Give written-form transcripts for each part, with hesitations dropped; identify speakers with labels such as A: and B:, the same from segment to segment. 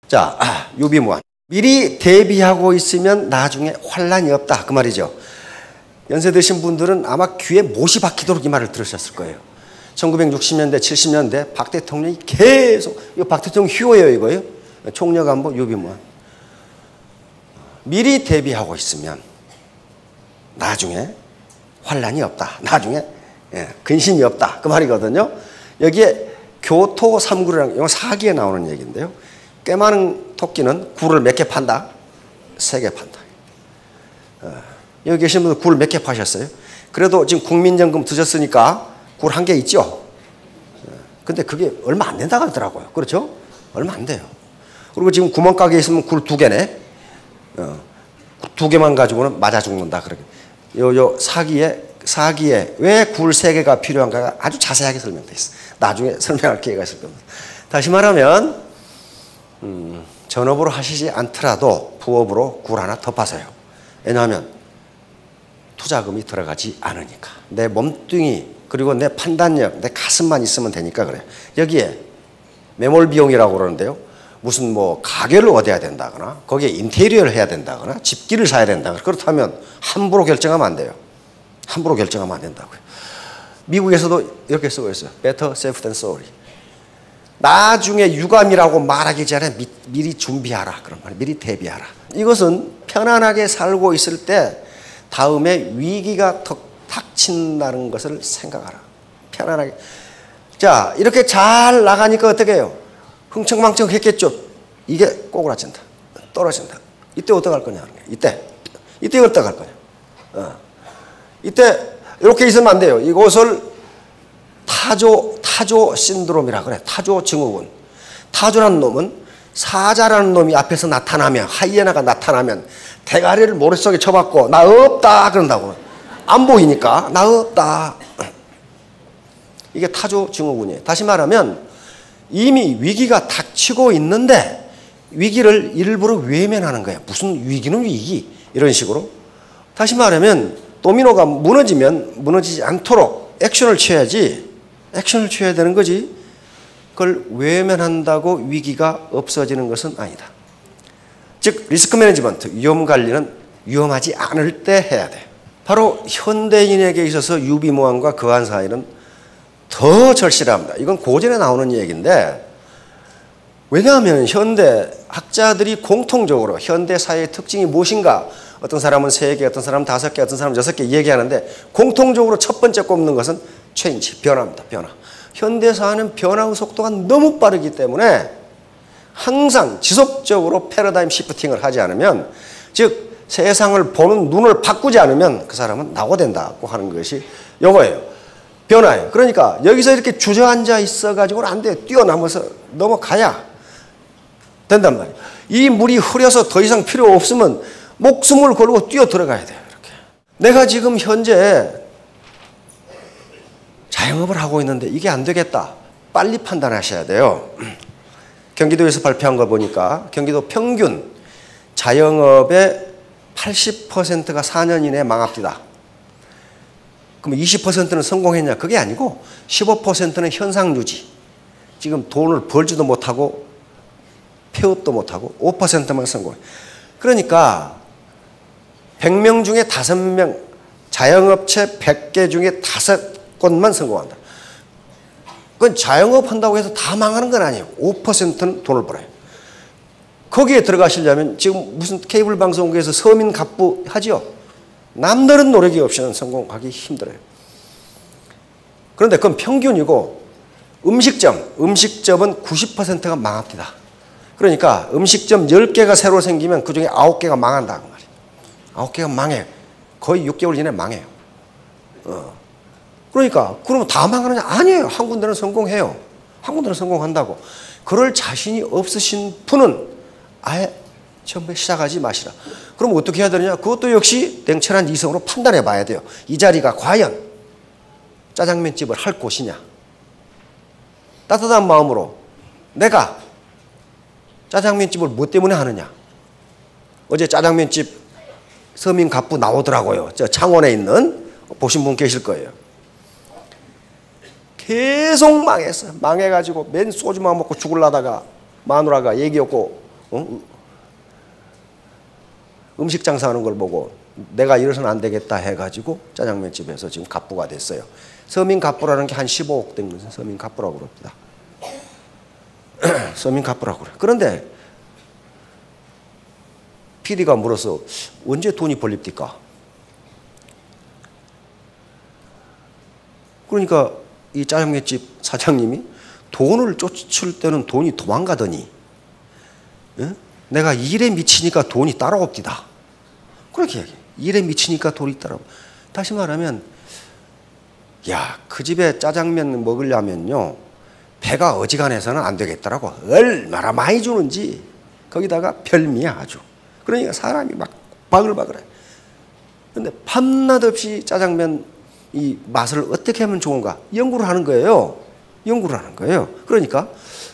A: 자, 유비무환. 미리 대비하고 있으면 나중에 환란이 없다. 그 말이죠. 연세 드신 분들은 아마 귀에 못이 박히도록 이 말을 들으셨을 거예요. 1960년대, 70년대 박 대통령이 계속, 이거 박 대통령 휴호예요, 이거요. 총력안보 유비무환. 미리 대비하고 있으면 나중에 환란이 없다. 나중에 근심이 없다. 그 말이거든요. 여기에 교토 삼구리라는, 이거 사기에 나오는 얘기인데요. 꽤 많은 토끼는 굴을 몇 개 판다? 3개 판다. 여기 계신 분들 굴 몇 개 파셨어요? 그래도 지금 국민연금 드셨으니까 굴 1개 있죠? 근데 그게 얼마 안 된다고 하더라고요. 그렇죠? 얼마 안 돼요. 그리고 지금 구멍가게에 있으면 굴 2개네? 2개만 가지고는 맞아 죽는다. 그러게. 요 사기에 왜 굴 3개가 필요한가가 아주 자세하게 설명되어 있어. 나중에 설명할 기회가 있을 겁니다. 다시 말하면, 전업으로 하시지 않더라도 부업으로 굴 하나 더 파세요. 왜냐하면 투자금이 들어가지 않으니까. 내 몸뚱이 그리고 내 판단력, 내 가슴만 있으면 되니까 그래요. 여기에 매몰 비용이라고 그러는데요. 무슨 뭐 가게를 얻어야 된다거나 거기에 인테리어를 해야 된다거나 집기를 사야 된다거나 그렇다면 함부로 결정하면 안 돼요. 함부로 결정하면 안 된다고요. 미국에서도 이렇게 쓰고 있어요. Better safe than sorry. 나중에 유감이라고 말하기 전에 미리 준비하라. 그런 말, 미리 대비하라. 이것은 편안하게 살고 있을 때 다음에 위기가 닥친다는 것을 생각하라. 편안하게. 자, 이렇게 잘 나가니까 어떻게 해요? 흥청망청 했겠죠. 이게 꼬그라진다. 떨어진다. 이때 어떡할 거냐. 이때 어떡할 거냐. 이때 이렇게 있으면 안 돼요. 이것을 타조 신드롬이라 그래. 타조 증후군. 타조라는 놈은 사자라는 놈이 앞에서 나타나면, 하이에나가 나타나면 대가리를 머릿속에 쳐박고 나 없다 그런다고. 안 보이니까 나 없다. 이게 타조 증후군이에요. 다시 말하면 이미 위기가 닥치고 있는데 위기를 일부러 외면하는 거예요. 무슨 위기는 위기. 이런 식으로. 다시 말하면 도미노가 무너지면 무너지지 않도록 액션을 취해야지. 액션을 취해야 되는 거지. 그걸 외면한다고 위기가 없어지는 것은 아니다. 즉 리스크 매니지먼트, 위험 관리는 위험하지 않을 때 해야 돼. 바로 현대인에게 있어서 유비무환과 거한 사이는 더 절실합니다. 이건 고전에 나오는 얘기인데 왜냐하면 현대 학자들이 공통적으로 현대 사회의 특징이 무엇인가 어떤 사람은 3개, 어떤 사람은 5개, 어떤 사람은 6개 얘기하는데 공통적으로 첫 번째 꼽는 것은 체인지, 변화입니다. 변화. 현대 사회는 변화의 속도가 너무 빠르기 때문에 항상 지속적으로 패러다임 시프팅을 하지 않으면 즉 세상을 보는 눈을 바꾸지 않으면 그 사람은 낙오된다고 하는 것이 요거예요. 변화예요. 그러니까 여기서 이렇게 주저앉아 있어가지고는 안 돼요. 뛰어넘어서 넘어가야 된단 말이에요. 이 물이 흐려서 더 이상 필요 없으면 목숨을 걸고 뛰어 들어가야 돼요. 이렇게. 내가 지금 현재 자영업을 하고 있는데 이게 안 되겠다. 빨리 판단하셔야 돼요. 경기도에서 발표한 거 보니까 경기도 평균 자영업의 80%가 4년 이내에 망합니다. 그럼 20%는 성공했냐? 그게 아니고 15%는 현상 유지. 지금 돈을 벌지도 못하고 폐업도 못하고 5%만 성공해. 그러니까 100명 중에 5명, 자영업체 100개 중에 5곳만 성공한다. 그건 자영업 한다고 해서 다 망하는 건 아니에요. 5%는 돈을 벌어요. 거기에 들어가시려면 지금 무슨 케이블 방송국에서 서민 갑부 하지요? 남다른 노력이 없이는 성공하기 힘들어요. 그런데 그건 평균이고 음식점은 90%가 망합니다. 그러니까 음식점 10개가 새로 생기면 그중에 9개가 망한다. 그 말이에요. 9개가 망해요. 거의 6개월 이내에 망해요. 그러니까 그러면 다 망하느냐? 아니에요. 한 군데는 성공해요. 한 군데는 성공한다고. 그럴 자신이 없으신 분은 아예 처음에 시작하지 마시라. 그럼 어떻게 해야 되느냐? 그것도 역시 냉철한 이성으로 판단해 봐야 돼요. 이 자리가 과연 짜장면집을 할 곳이냐? 따뜻한 마음으로 내가 짜장면집을 뭐 때문에 하느냐? 어제 짜장면집 서민 갑부 나오더라고요. 저 창원에 있는 보신 분 계실 거예요. 계속 망했어요. 망해가지고 맨 소주만 먹고 죽으려다가 마누라가 얘기 없고 음식 장사하는 걸 보고 내가 이래서는 안 되겠다 해가지고 짜장면집에서 지금 갑부가 됐어요. 서민 갑부라는 게 한 15억 된 것은 서민 갑부라고 그럽니다. 서민 갑부라고 그래. 그런데 PD가 물어서 언제 돈이 벌립니까? 그러니까 이 짜장면집 사장님이 돈을 쫓을 때는 돈이 도망가더니 내가 일에 미치니까 돈이 따라옵디다. 그렇게 얘기해. 일에 미치니까 돈이 따라오. 다시 말하면 야, 그 집에 짜장면 먹으려면요 배가 어지간해서는 안 되겠더라고. 얼마나 많이 주는지. 거기다가 별미야 아주. 그러니까 사람이 막 바글바글해. 그런데 밤낮 없이 짜장면 이 맛을 어떻게 하면 좋은가 연구를 하는 거예요. 연구를 하는 거예요. 그러니까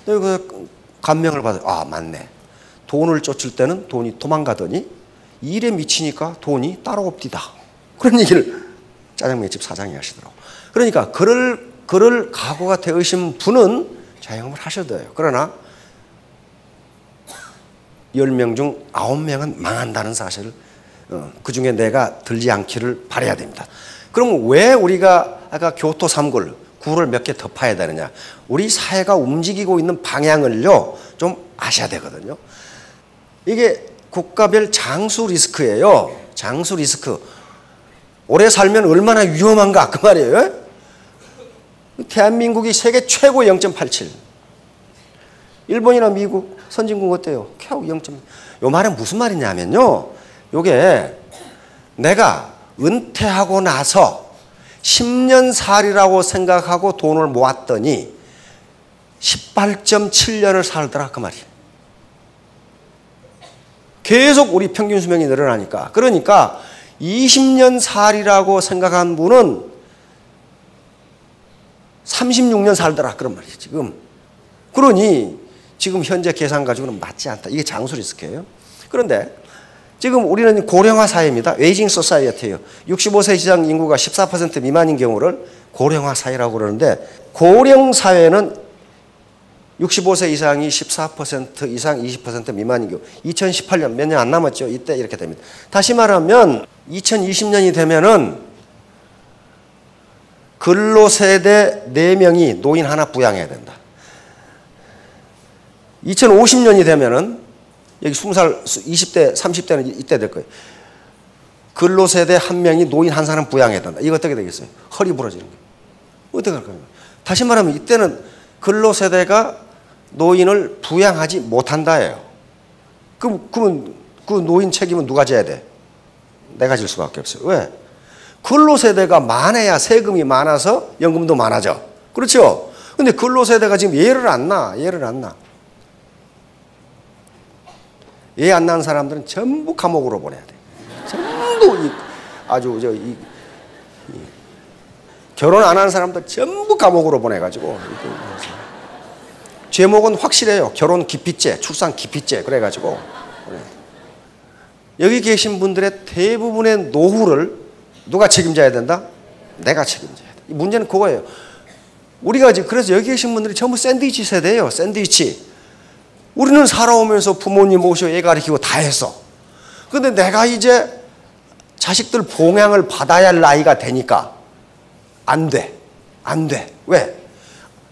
A: 그 감명을 받아. 아, 맞네. 돈을 쫓을 때는 돈이 도망가더니 일에 미치니까 돈이 따라옵디다. 그런 얘기를 짜장면집 사장이 하시더라고. 그러니까 그럴 각오가 되으신 분은 자영업을 하셔도 돼요. 그러나 10명 중 9명은 망한다는 사실을 그 중에 내가 들지 않기를 바라야 됩니다. 그럼 왜 우리가 아까 교토 3굴, 굴을 몇 개 더 파야 되느냐? 우리 사회가 움직이고 있는 방향을요 좀 아셔야 되거든요. 이게 국가별 장수 리스크예요. 장수 리스크. 오래 살면 얼마나 위험한가 그 말이에요. 대한민국이 세계 최고 0.87. 일본이나 미국 선진국 어때요? 겨우 0.. 요 말은 무슨 말이냐면요. 요게 내가 은퇴하고 나서 10년 살이라고 생각하고 돈을 모았더니 18.7년을 살더라 그 말이에요. 계속 우리 평균 수명이 늘어나니까. 그러니까 20년 살이라고 생각한 분은 36년 살더라 그런 말이에요 지금. 그러니 지금 현재 계산 가지고는 맞지 않다. 이게 장수 리스크예요. 그런데 지금 우리는 고령화 사회입니다. 에이징 소사이어티예요. 65세 이상 인구가 14% 미만인 경우를 고령화 사회라고 그러는데 고령 사회는 65세 이상이 14% 이상 20% 미만인 경우 2018년 몇 년 안 남았죠. 이때 이렇게 됩니다. 다시 말하면 2020년이 되면은 근로세대 4명이 노인 하나 부양해야 된다. 2050년이 되면은 여기 20살, 20대, 30대는 이때 될 거예요. 근로세대 1명이 노인 1사람 부양해야 된다. 이거 어떻게 되겠어요? 허리 부러지는 거예요. 어떻게 할까요? 다시 말하면 이때는 근로세대가 노인을 부양하지 못한다예요. 그러면 그 노인 책임은 누가 져야 돼? 내가 질 수밖에 없어요. 왜? 근로세대가 많아야 세금이 많아서 연금도 많아져. 그렇죠? 근데 근로세대가 지금 예를 안 나. 예 안 난 사람들은 전부 감옥으로 보내야 돼. 전부 결혼 안 한 사람들 전부 감옥으로 보내가지고 제목은 확실해요. 결혼 기피죄, 출산 기피죄 그래가지고 여기 계신 분들의 대부분의 노후를 누가 책임져야 된다? 내가 책임져야 돼. 문제는 그거예요. 우리가 지금 그래서 여기 계신 분들이 전부 샌드위치 세대예요. 샌드위치. 우리는 살아오면서 부모님 모시고 애 가르치고 다 했어. 근데 내가 이제 자식들 봉양을 받아야 할 나이가 되니까 안 돼. 왜?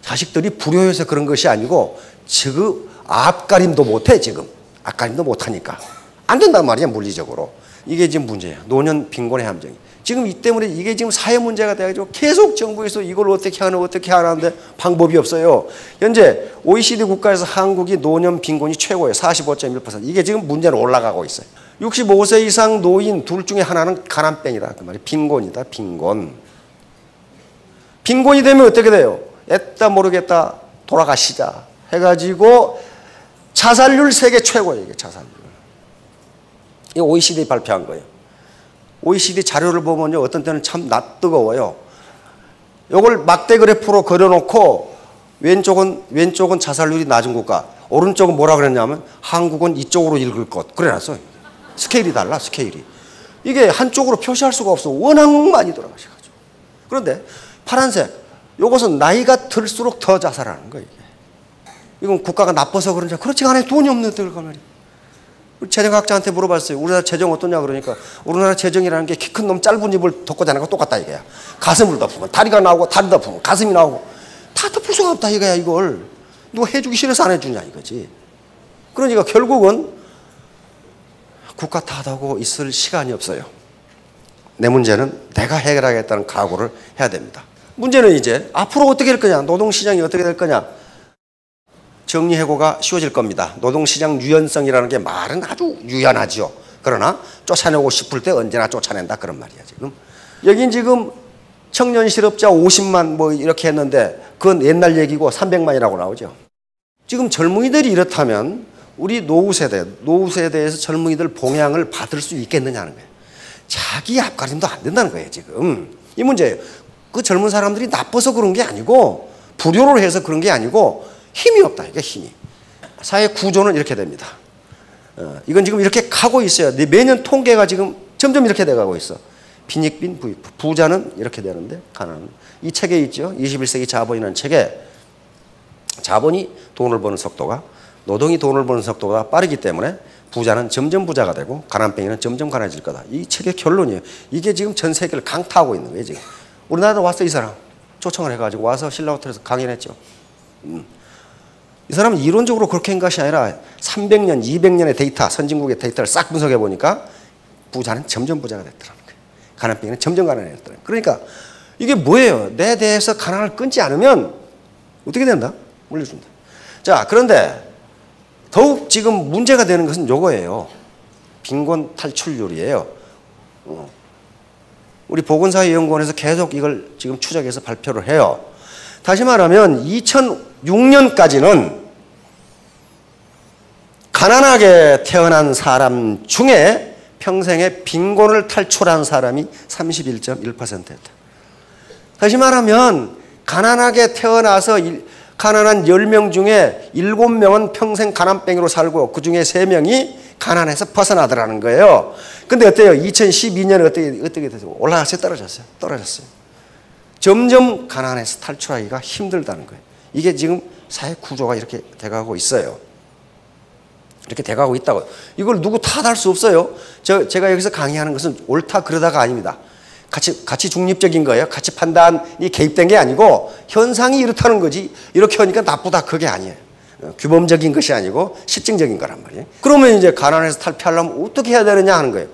A: 자식들이 불효해서 그런 것이 아니고 지금 앞가림도 못해 지금. 앞가림도 못하니까. 안 된단 말이야 물리적으로. 이게 지금 문제야. 노년 빈곤의 함정이. 지금 이 때문에 이게 지금 사회 문제가 돼가지고 계속 정부에서 이걸 어떻게 하는데 방법이 없어요. 현재 OECD 국가에서 한국이 노년 빈곤이 최고예요. 45.1%. 이게 지금 문제는 올라가고 있어요. 65세 이상 노인 둘 중에 하나는 가난뱅이다. 그 말이 빈곤이다. 빈곤이 되면 어떻게 돼요? 애따 모르겠다 돌아가시자 해가지고 자살률 세계 최고예요. 이게 자살률. 이거 OECD 발표한 거예요. OECD 자료를 보면요. 어떤 때는 참 낯뜨거워요. 이걸 막대 그래프로 그려놓고 왼쪽은 자살률이 낮은 국가, 오른쪽은 뭐라 그랬냐면 한국은 이쪽으로 읽을 것. 그래놨어요. 스케일이 달라, 스케일이. 이게 한쪽으로 표시할 수가 없어. 워낙 많이 돌아가셔가지고. 그런데 파란색, 이것은 나이가 들수록 더 자살하는 거예요. 이건 국가가 나빠서 그런지 그렇지 않아요. 돈이 없는 데가 말이에요. 우리 재정학자한테 물어봤어요. 우리나라 재정 어떠냐 그러니까 우리나라 재정이라는 게 키 큰 놈 짧은 입을 덮고 다니는 거 똑같다 이거야. 가슴을 덮으면 다리가 나오고 다리 덮으면 가슴이 나오고 다 덮을 수가 없다 이거야 이걸. 누가 해주기 싫어서 안 해주냐 이거지. 그러니까 결국은 국가 탓하고 있을 시간이 없어요. 내 문제는 내가 해결하겠다는 각오를 해야 됩니다. 문제는 이제 앞으로 어떻게 될 거냐, 노동시장이 어떻게 될 거냐. 정리해고가 쉬워질 겁니다. 노동시장 유연성이라는 게 말은 아주 유연하죠. 그러나 쫓아내고 싶을 때 언제나 쫓아낸다 그런 말이야 지금. 여긴 지금 청년 실업자 50만 뭐 이렇게 했는데 그건 옛날 얘기고 300만이라고 나오죠. 지금 젊은이들이 이렇다면 우리 노후 세대에서 젊은이들 봉양을 받을 수 있겠느냐는 거예요. 자기 앞가림도 안 된다는 거예요 지금. 이 문제예요. 그 젊은 사람들이 나빠서 그런 게 아니고 불효를 해서 그런 게 아니고 힘이 없다 이게 힘이. 사회 구조는 이렇게 됩니다. 이건 지금 이렇게 가고 있어요. 매년 통계가 지금 점점 이렇게 돼가고 있어. 빈익빈 부익부. 부자는 이렇게 되는데 가난은. 이 책에 있죠. 21세기 자본이라는 책에 자본이 돈을 버는 속도가 노동이 돈을 버는 속도가 빠르기 때문에 부자는 점점 부자가 되고 가난뱅이는 점점 가난해질 거다. 이 책의 결론이에요. 이게 지금 전 세계를 강타하고 있는 거예요 지금. 우리나라도 왔어 이 사람. 초청을 해가지고 와서 신라호텔에서 강연을 했죠. 이 사람은 이론적으로 그렇게 한 것이 아니라 300년, 200년의 데이터, 선진국의 데이터를 싹 분석해 보니까 부자는 점점 부자가 됐더라는 거예요. 가난뱅이는 점점 가난해졌더라는 거예요. 그러니까 이게 뭐예요? 내 대해서 가난을 끊지 않으면 어떻게 된다? 올려준다. 자, 그런데 더욱 지금 문제가 되는 것은 요거예요. 빈곤 탈출률이에요. 우리 보건사회연구원에서 계속 이걸 지금 추적해서 발표를 해요. 다시 말하면 2006년까지는 가난하게 태어난 사람 중에 평생에 빈곤을 탈출한 사람이 31.1%였다. 다시 말하면 가난하게 태어나서 가난한 10명 중에 7명은 평생 가난뱅이로 살고 그 중에 3명이 가난해서 벗어나더라는 거예요. 근데 어때요? 2012년에 어떻게 됐어요? 올라갔어요? 떨어졌어요? 떨어졌어요. 점점 가난해서 탈출하기가 힘들다는 거예요. 이게 지금 사회 구조가 이렇게 돼가고 있어요. 이렇게 돼가고 있다고. 이걸 누구 탓할 수 없어요. 제가 여기서 강의하는 것은 옳다 그러다가 아닙니다. 같이 중립적인 거예요. 가치 판단이 개입된 게 아니고 현상이 이렇다는 거지 이렇게 하니까 나쁘다 그게 아니에요. 규범적인 것이 아니고 실증적인 거란 말이에요. 그러면 이제 가난해서 탈피하려면 어떻게 해야 되느냐 하는 거예요.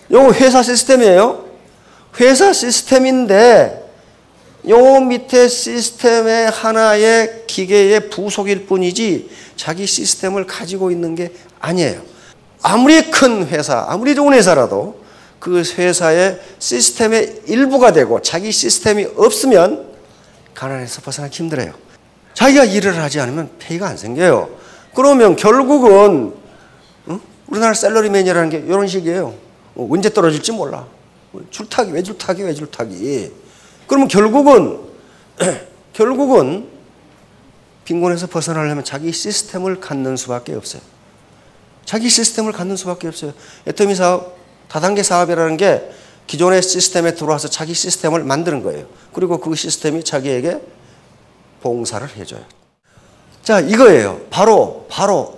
A: 이거 회사 시스템이에요. 회사 시스템인데 요 밑에 시스템의 하나의 기계의 부속일 뿐이지 자기 시스템을 가지고 있는 게 아니에요. 아무리 큰 회사, 아무리 좋은 회사라도 그 회사의 시스템의 일부가 되고 자기 시스템이 없으면 가난에서 벗어나기 힘들어요. 자기가 일을 하지 않으면 페이가 안 생겨요. 그러면 결국은 우리나라 샐러리맨이라는 게 이런 식이에요. 언제 떨어질지 몰라. 줄타기, 왜 줄타기, 왜 줄타기. 그러면 결국은 빈곤에서 벗어나려면 자기 시스템을 갖는 수밖에 없어요. 자기 시스템을 갖는 수밖에 없어요. 애터미 사업, 다단계 사업이라는 게 기존의 시스템에 들어와서 자기 시스템을 만드는 거예요. 그리고 그 시스템이 자기에게 봉사를 해줘요. 자, 이거예요. 바로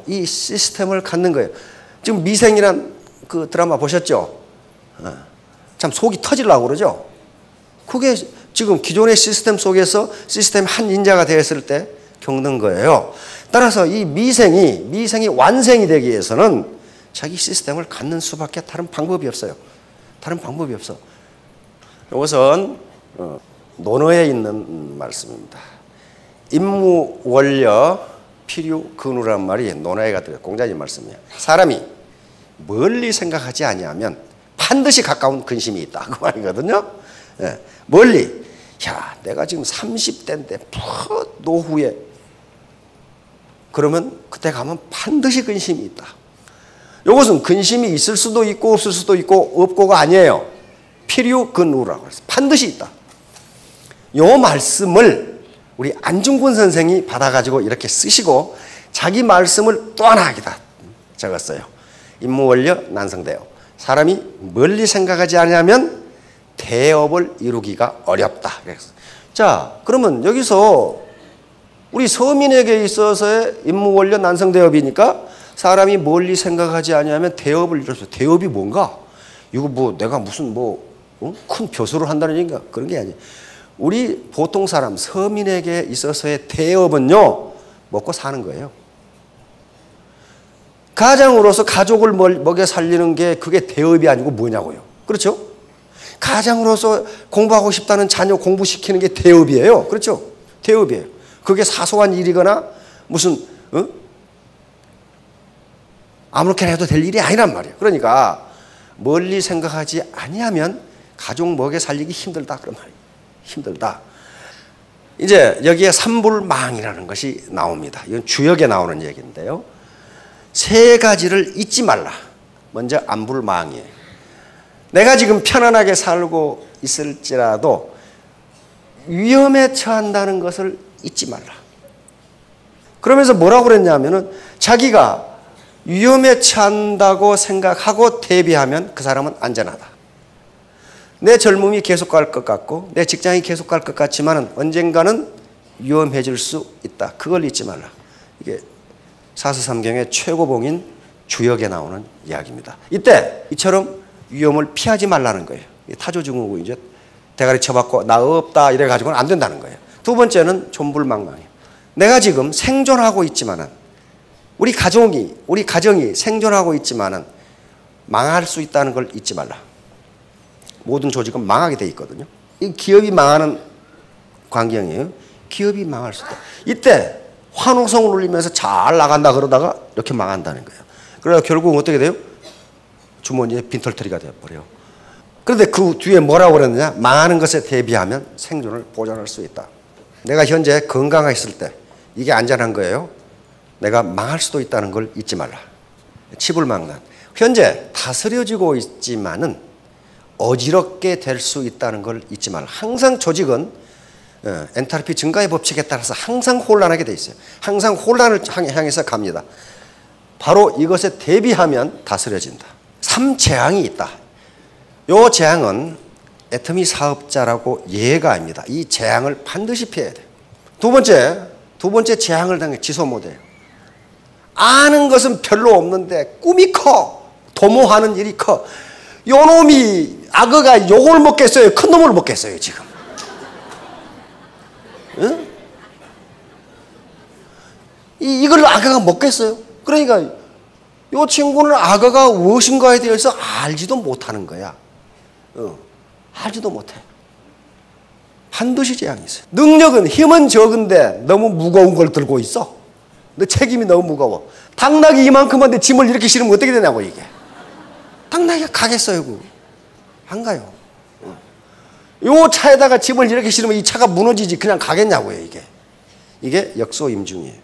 A: 이 시스템을 갖는 거예요. 지금 미생이란 그 드라마 보셨죠? 참 속이 터지려고 그러죠? 그게 지금 기존의 시스템 속에서 시스템 한 인자가 되었을 때 겪는 거예요. 따라서 이 미생이 완생이 되기 위해서는 자기 시스템을 갖는 수밖에 다른 방법이 없어요. 다른 방법이 없어. 이것은 논어에 있는 말씀입니다. 임무원려 필요근우란 말이 논어에 가득 공자님 말씀이에요. 사람이 멀리 생각하지 아니하면 반드시 가까운 근심이 있다. 그 말이거든요. 예, 멀리. 야, 내가 지금 30대인데 노후에 그러면 그때 가면 반드시 근심이 있다. 이것은 근심이 있을 수도 있고 없을 수도 있고 없고가 아니에요. 필요근우라고 해서 반드시 있다. 이 말씀을 우리 안중근 선생이 받아가지고 이렇게 쓰시고 자기 말씀을 또 하나 하기다 적었어요. 임무원려 난성대업. 사람이 멀리 생각하지 않으면 대업을 이루기가 어렵다. 자, 그러면 여기서 우리 서민에게 있어서의 임무원려 난성대업이니까 사람이 멀리 생각하지 아니하면 대업을 이뤘어. 대업이 뭔가? 이거 뭐 내가 무슨 큰 벼슬을 한다는 얘기인가? 그런 게 아니에요. 우리 보통 사람, 서민에게 있어서의 대업은요, 먹고 사는 거예요. 가장으로서 가족을 먹여 살리는 게 그게 대업이 아니고 뭐냐고요. 그렇죠? 가장으로서 공부하고 싶다는 자녀 공부시키는 게 대업이에요. 그렇죠? 대업이에요. 그게 사소한 일이거나 무슨 아무렇게나 해도 될 일이 아니란 말이에요. 그러니까 멀리 생각하지 아니하면 가족 먹여 살리기 힘들다 그런 말이에요. 힘들다. 이제 여기에 삼불망이라는 것이 나옵니다. 이건 주역에 나오는 얘기인데요. 세 가지를 잊지 말라. 먼저 안불망이에요. 내가 지금 편안하게 살고 있을지라도 위험에 처한다는 것을 잊지 말라. 그러면서 뭐라고 그랬냐면은 자기가 위험에 처한다고 생각하고 대비하면 그 사람은 안전하다. 내 젊음이 계속 갈 것 같고 내 직장이 계속 갈 것 같지만 언젠가는 위험해질 수 있다. 그걸 잊지 말라. 이게 사서삼경의 최고봉인 주역에 나오는 이야기입니다. 이때 이처럼 위험을 피하지 말라는 거예요. 타조증후군 이제 대가리 쳐박고 나 없다 이래가지고는 안 된다는 거예요. 두 번째는 존불망망이에요. 내가 지금 생존하고 있지만은 우리 가정이 생존하고 있지만은 망할 수 있다는 걸 잊지 말라. 모든 조직은 망하게 돼 있거든요. 이 기업이 망하는 광경이에요. 기업이 망할 수 있다. 이때 환호성을 울리면서 잘 나간다 그러다가 이렇게 망한다는 거예요. 그래서 결국 어떻게 돼요? 주머니에 빈털터리가 되어버려요. 그런데 그 뒤에 뭐라고 그랬느냐? 망하는 것에 대비하면 생존을 보장할 수 있다. 내가 현재 건강했을 때 이게 안전한 거예요. 내가 망할 수도 있다는 걸 잊지 말라. 치불망란. 현재 다스려지고 있지만은 어지럽게 될 수 있다는 걸 잊지 말라. 항상 조직은 엔탈피 증가의 법칙에 따라서 항상 혼란하게 돼 있어요. 항상 혼란을 향해서 갑니다. 바로 이것에 대비하면 다스려진다. 3재앙이 있다. 이 재앙은 애터미 사업자라고 예가 아닙니다. 이 재앙을 반드시 피해야 돼요. 두 번째 재앙을 당해 지소 못해요. 아는 것은 별로 없는데 꿈이 커. 도모하는 일이 커. 요 놈이 악어가 요걸 먹겠어요? 큰 놈을 먹겠어요 지금? 응? 이걸 악어가 먹겠어요? 그러니까 요 친구는 악어가 무엇인가에 대해서 알지도 못하는 거야. 알지도 못해. 반드시 재앙이 있어요. 능력은 힘은 적은데 너무 무거운 걸 들고 있어. 너 책임이 너무 무거워. 당나귀 이만큼한데 짐을 이렇게 실으면 어떻게 되냐고 이게. 당나귀가 가겠어요? 안 가요. 요 차에다가 짐을 이렇게 실으면 이 차가 무너지지 그냥 가겠냐고요 이게. 이게 역소임중이에요.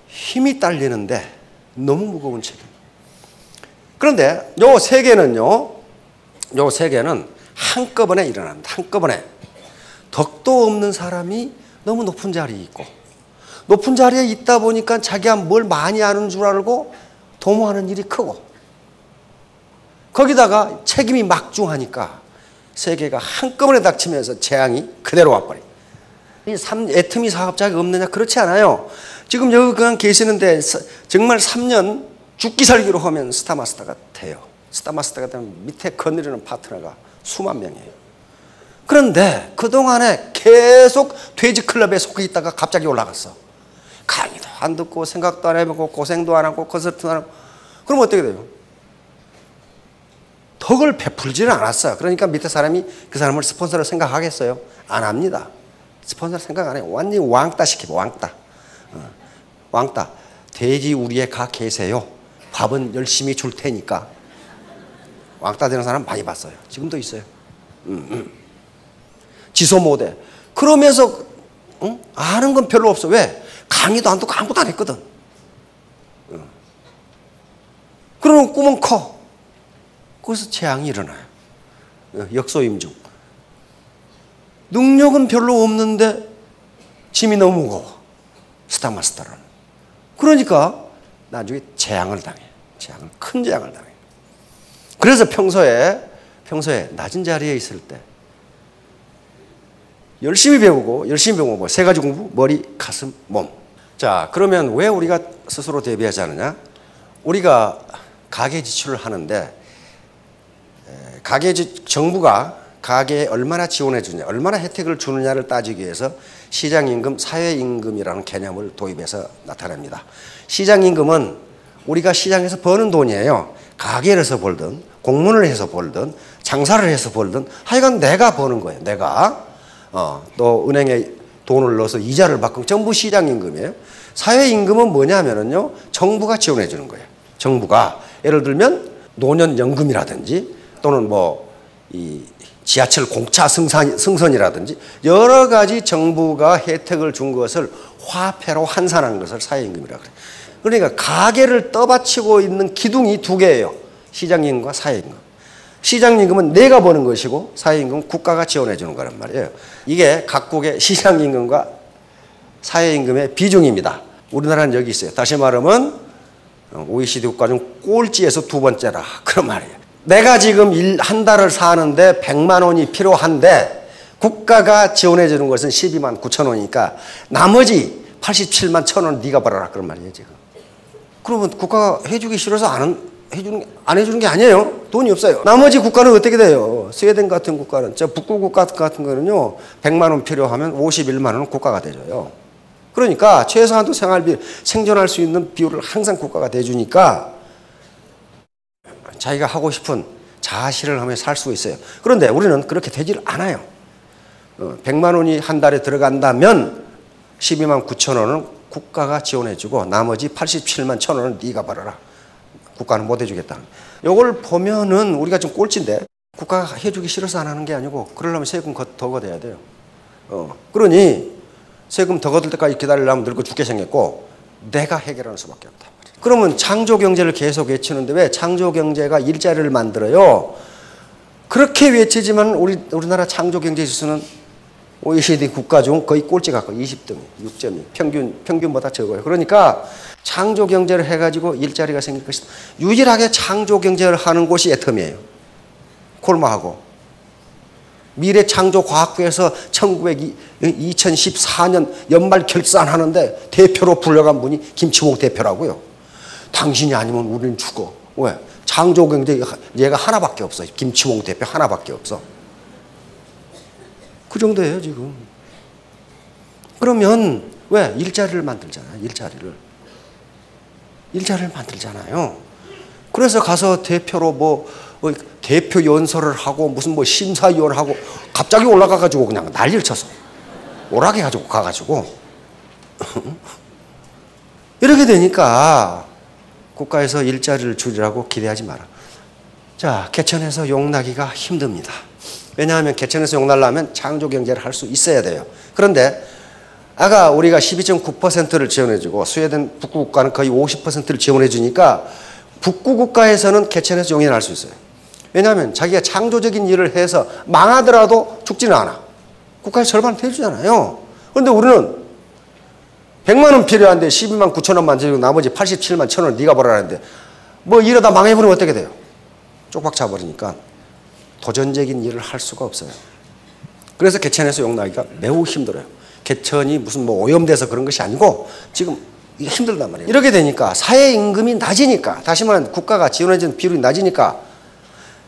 A: 힘이 딸리는데 너무 무거운 책임. 그런데 요 세 개는 한꺼번에 일어납니다. 한꺼번에. 덕도 없는 사람이 너무 높은 자리에 있고 높은 자리에 있다 보니까 자기가 뭘 많이 아는 줄 알고 도모하는 일이 크고 거기다가 책임이 막중하니까 세 개가 한꺼번에 닥치면서 재앙이 그대로 와버려요. 이 애터미 사업자가 없느냐? 그렇지 않아요. 지금 여기 그냥 계시는데 정말 3년 죽기 살기로 하면 스타마스터가 돼요. 스타마스터가 되면 밑에 거느리는 파트너가 수만 명이에요. 그런데 그동안에 계속 돼지클럽에 속해 있다가 갑자기 올라갔어. 강의도 안 듣고 생각도 안 해보고 고생도 안 하고 컨설팅 안 하고 그럼 어떻게 돼요? 덕을 베풀지는 않았어요. 그러니까 밑에 사람이 그 사람을 스폰서로 생각하겠어요? 안 합니다. 스폰서로 생각 안 해요. 완전히 왕따 시키고 왕따. 왕따. 돼지 우리에 가 계세요. 밥은 열심히 줄 테니까. 왕따 되는 사람 많이 봤어요. 지금도 있어요. 지소 못해. 그러면서 아는 건 별로 없어. 왜? 강의도 안 듣고 아무것도 안 했거든. 그러면 꿈은 커. 거기서 재앙이 일어나요. 역소임중. 능력은 별로 없는데 짐이 너무 무거워. 스타마스터는. 그러니까 나중에 재앙을 당해. 큰 재앙을 당해. 그래서 평소에 낮은 자리에 있을 때 열심히 배우고 세 가지 공부, 머리, 가슴, 몸. 자, 그러면 왜 우리가 스스로 대비하지 않느냐? 우리가 가계 지출을 하는데 정부가 가계에 얼마나 지원해 주느냐, 얼마나 혜택을 주느냐를 따지기 위해서 시장임금, 사회임금이라는 개념을 도입해서 나타냅니다. 시장임금은 우리가 시장에서 버는 돈이에요. 가게를 해서 벌든 공문을 해서 벌든 장사를 해서 벌든 하여간 내가 버는 거예요. 내가 또 은행에 돈을 넣어서 이자를 받고 전부 시장임금이에요. 사회임금은 뭐냐면요, 정부가 지원해 주는 거예요. 정부가 예를 들면 노년연금이라든지 또는 이 지하철 공차 승선이라든지 여러 가지 정부가 혜택을 준 것을 화폐로 환산한 것을 사회임금이라고 그래요. 그러니까 가계를 떠받치고 있는 기둥이 두 개예요. 시장임금과 사회임금. 시장임금은 내가 버는 것이고 사회임금은 국가가 지원해 주는 거란 말이에요. 이게 각국의 시장임금과 사회임금의 비중입니다. 우리나라는 여기 있어요. 다시 말하면 OECD 국가 중 꼴찌에서 두 번째라 그런 말이에요. 내가 지금 한 달을 사는데 100만 원이 필요한데 국가가 지원해 주는 것은 12만 9천 원이니까 나머지 87만 1천 원 네가 벌어라 그런 말이에요 지금. 그러면 국가가 해주기 싫어서 안 해주는 게 아니에요. 돈이 없어요. 나머지 국가는 어떻게 돼요? 스웨덴 같은 국가는, 북구국 같은 거는요, 100만 원 필요하면 51만 원은 국가가 대줘요. 그러니까 최소한도 생활비, 생존할 수 있는 비율을 항상 국가가 대주니까 자기가 하고 싶은 자아실을 하며 살 수 있어요. 그런데 우리는 그렇게 되질 않아요. 100만 원이 한 달에 들어간다면 12만 9천 원은 국가가 지원해주고 나머지 87만 1천 원은 네가 벌어라. 국가는 못 해주겠다. 이걸 보면은 우리가 좀 꼴찌인데 국가가 해주기 싫어서 안 하는 게 아니고 그러려면 세금 더 걷어야 돼요. 그러니 세금 더 걷을 때까지 기다리려면 늙어 죽게 생겼고 내가 해결하는 수밖에 없다. 그러면 창조경제를 계속 외치는데 왜 창조경제가 일자리를 만들어요? 그렇게 외치지만 우리나라 창조경제 지수는 OECD 국가 중 거의 꼴찌 갖고 20등, 6점이 평균보다 적어요. 그러니까 창조경제를 해가지고 일자리가 생길 것이다. 유일하게 창조경제를 하는 곳이 애텀이에요. 콜마하고. 미래창조과학부에서 2014년 연말 결산하는데 대표로 불려간 분이 김치봉 대표라고요. 당신이 아니면 우리는 죽어. 왜? 창조경제 얘가 하나밖에 없어. 김치봉 대표 하나밖에 없어. 그 정도예요 지금. 그러면 왜? 일자리를 만들잖아요. 일자리를 만들잖아요. 그래서 가서 대표로 대표 연설을 하고 무슨 심사위원하고 갑자기 올라가가지고 그냥 난리를 쳤어. 오락해 가지고 가가지고 이렇게 되니까 국가에서 일자리를 줄이라고 기대하지 마라. 자, 개천에서 용나기가 힘듭니다. 왜냐하면 개천에서 용날려면 창조경제를 할 수 있어야 돼요. 그런데 아까 우리가 12.9%를 지원해주고 스웨덴 북구국가는 거의 50%를 지원해주니까 북구국가에서는 개천에서 용이 날 수 있어요. 왜냐하면 자기가 창조적인 일을 해서 망하더라도 죽지는 않아. 국가에서 절반을 대주잖아요. 그런데 우리는 100만 원 필요한데 12만 9천 원만 주고 나머지 87만 1천 원 네가 벌어라는데 이러다 망해버리면 어떻게 돼요? 쪽박 차버리니까 도전적인 일을 할 수가 없어요. 그래서 개천에서 용나기가 매우 힘들어요. 개천이 무슨 오염돼서 그런 것이 아니고 지금 이게 힘들단 말이에요. 이렇게 되니까 사회임금이 낮으니까, 다시 말하면 국가가 지원해주는 비율이 낮으니까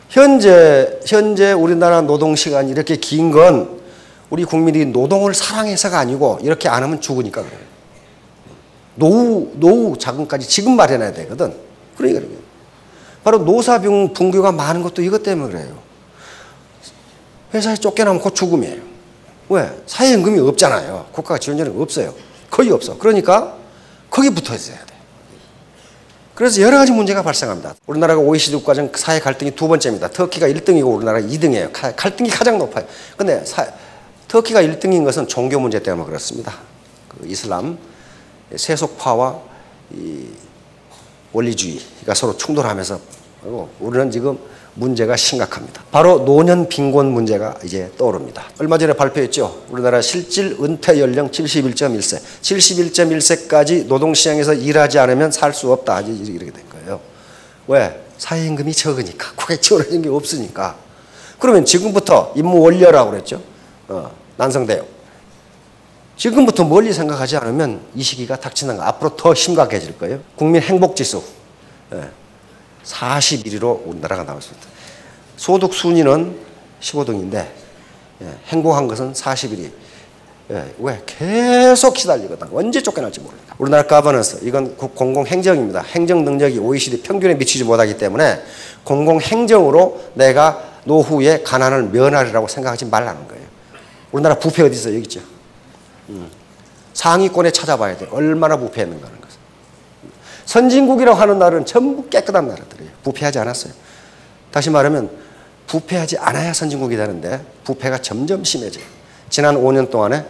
A: 현재 우리나라 노동시간이 이렇게 긴 건 우리 국민이 노동을 사랑해서가 아니고 이렇게 안 하면 죽으니까 그래요. 노후 자금까지 지금 마련해야 되거든. 그러니까 그래요. 바로 노사병 분규가 많은 것도 이것 때문에 그래요. 회사에 쫓겨나면 곧 죽음이에요. 왜? 사회임금이 없잖아요. 국가가 지원자는 없어요. 거의 없어. 그러니까 거기 붙어 있어야 돼. 그래서 여러 가지 문제가 발생합니다. 우리나라가 OECD 국가 중 사회 갈등이 두 번째입니다. 터키가 1등이고 우리나라가 2등이에요. 갈등이 가장 높아요. 근데 터키가 1등인 것은 종교 문제 때문에 그렇습니다. 이슬람 세속파와 이 원리주의가 서로 충돌하면서 우리는 지금 문제가 심각합니다. 바로 노년 빈곤 문제가 이제 떠오릅니다. 얼마 전에 발표했죠. 우리나라 실질 은퇴 연령 71.1세. 71.1세까지 노동시장에서 일하지 않으면 살 수 없다. 이렇게 된 거예요. 왜? 사회임금이 적으니까. 국가에 지원하는 게 없으니까. 그러면 지금부터 임무 원료라고 그랬죠. 난성대요. 지금부터 멀리 생각하지 않으면 이 시기가 닥치는 거 앞으로 더 심각해질 거예요. 국민 행복지수 41위로 우리나라가 나왔습니다. 소득 순위는 15등인데 행복한 것은 41위. 왜? 계속 시달리거든. 언제 쫓겨날지 모릅니다. 우리나라 가버넌스, 이건 공공행정입니다. 행정 능력이 OECD 평균에 미치지 못하기 때문에 공공행정으로 내가 노후에 가난을 면하리라고 생각하지 말라는 거예요. 우리나라 부패 어디 있어요? 여기 있죠. 상위권에 찾아봐야 돼요. 얼마나 부패했는가 하는 것을. 선진국이라고 하는 나라는 전부 깨끗한 나라들이에요. 부패하지 않았어요. 다시 말하면 부패하지 않아야 선진국이 되는데 부패가 점점 심해져요. 지난 5년 동안에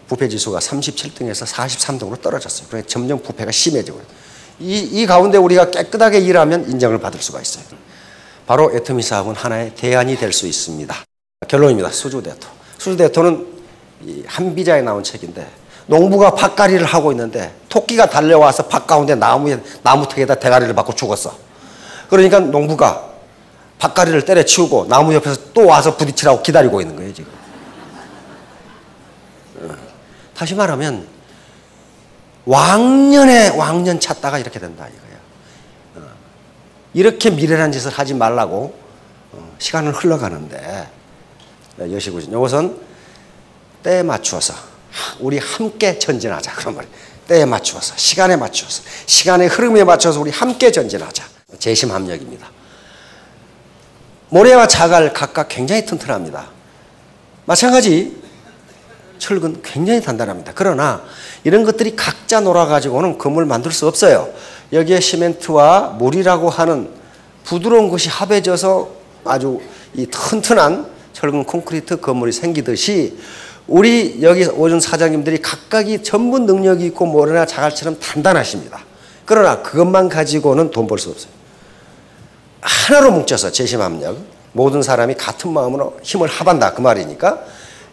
A: 부패 지수가 37등에서 43등으로 떨어졌어요. 그러니까 점점 부패가 심해지고 이 가운데 우리가 깨끗하게 일하면 인정을 받을 수가 있어요. 바로 애터미 사업은 하나의 대안이 될 수 있습니다. 결론입니다. 수주대토. 수주대토는 한비자에 나온 책인데 농부가 밭갈이를 하고 있는데 토끼가 달려와서 밭 가운데 나무턱에다 대가리를 받고 죽었어. 그러니까 농부가 밭갈이를 때려치우고 나무 옆에서 또 와서 부딪히라고 기다리고 있는 거예요, 지금. 다시 말하면 왕년 찾다가 이렇게 된다 이거야. 이렇게 미련한 짓을 하지 말라고 시간을 흘러가는데 여시고신 이것은 때에 맞추어서 우리 함께 전진하자 그런 말이에요. 때에 맞추어서 시간에 맞추어서 시간의 흐름에 맞춰서 우리 함께 전진하자. 재심합력입니다. 모래와 자갈 각각 굉장히 튼튼합니다. 마찬가지 철근 굉장히 단단합니다. 그러나 이런 것들이 각자 놀아가지고는 건물을 만들 수 없어요. 여기에 시멘트와 물이라고 하는 부드러운 것이 합해져서 아주 이 튼튼한 철근 콘크리트 건물이 생기듯이 우리 여기 오전 사장님들이 각각이 전부 능력이 있고 모래나 자갈처럼 단단하십니다. 그러나 그것만 가지고는 돈 벌 수 없어요. 하나로 뭉쳐서 재심합력, 모든 사람이 같은 마음으로 힘을 합한다 그 말이니까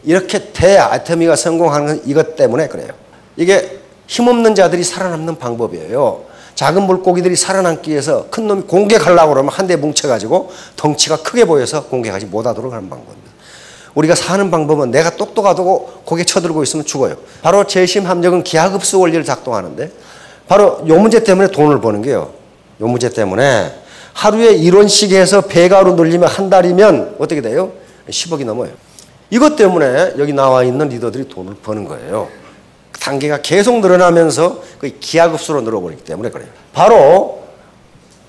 A: 이렇게 돼야 애터미가 성공하는 건 이것 때문에 그래요. 이게 힘없는 자들이 살아남는 방법이에요. 작은 물고기들이 살아남기 위해서 큰 놈이 공격하려고 그러면 한 대 뭉쳐가지고 덩치가 크게 보여서 공격하지 못하도록 하는 방법입니다. 우리가 사는 방법은 내가 똑똑하다고 고개 쳐들고 있으면 죽어요. 바로 재심합력은 기하급수 원리를 작동하는데 바로 요 문제 때문에 돈을 버는 게요. 요 문제 때문에 하루에 1원씩 해서 배가로 늘리면 한 달이면 어떻게 돼요? 10억이 넘어요. 이것 때문에 여기 나와 있는 리더들이 돈을 버는 거예요. 단계가 계속 늘어나면서 기하급수로 늘어버리기 때문에 그래요. 바로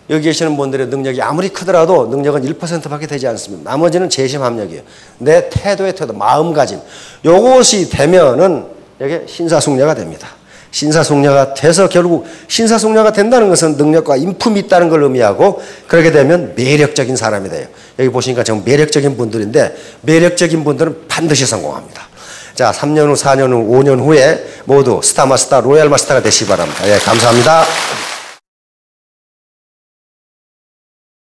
A: 여기 계시는 분들의 능력이 아무리 크더라도 능력은 1%밖에 되지 않습니다. 나머지는 재심합력이에요. 내 태도의 태도, 마음가짐. 요것이 되면은 여기 신사숙녀가 됩니다. 신사숙녀가 돼서 결국 신사숙녀가 된다는 것은 능력과 인품이 있다는 걸 의미하고 그렇게 되면 매력적인 사람이 돼요. 여기 보시니까 정말 매력적인 분들인데 매력적인 분들은 반드시 성공합니다. 자, 3년 후, 4년 후, 5년 후에 모두 스타마스터, 로얄마스터가 되시기 바랍니다. 예, 감사합니다.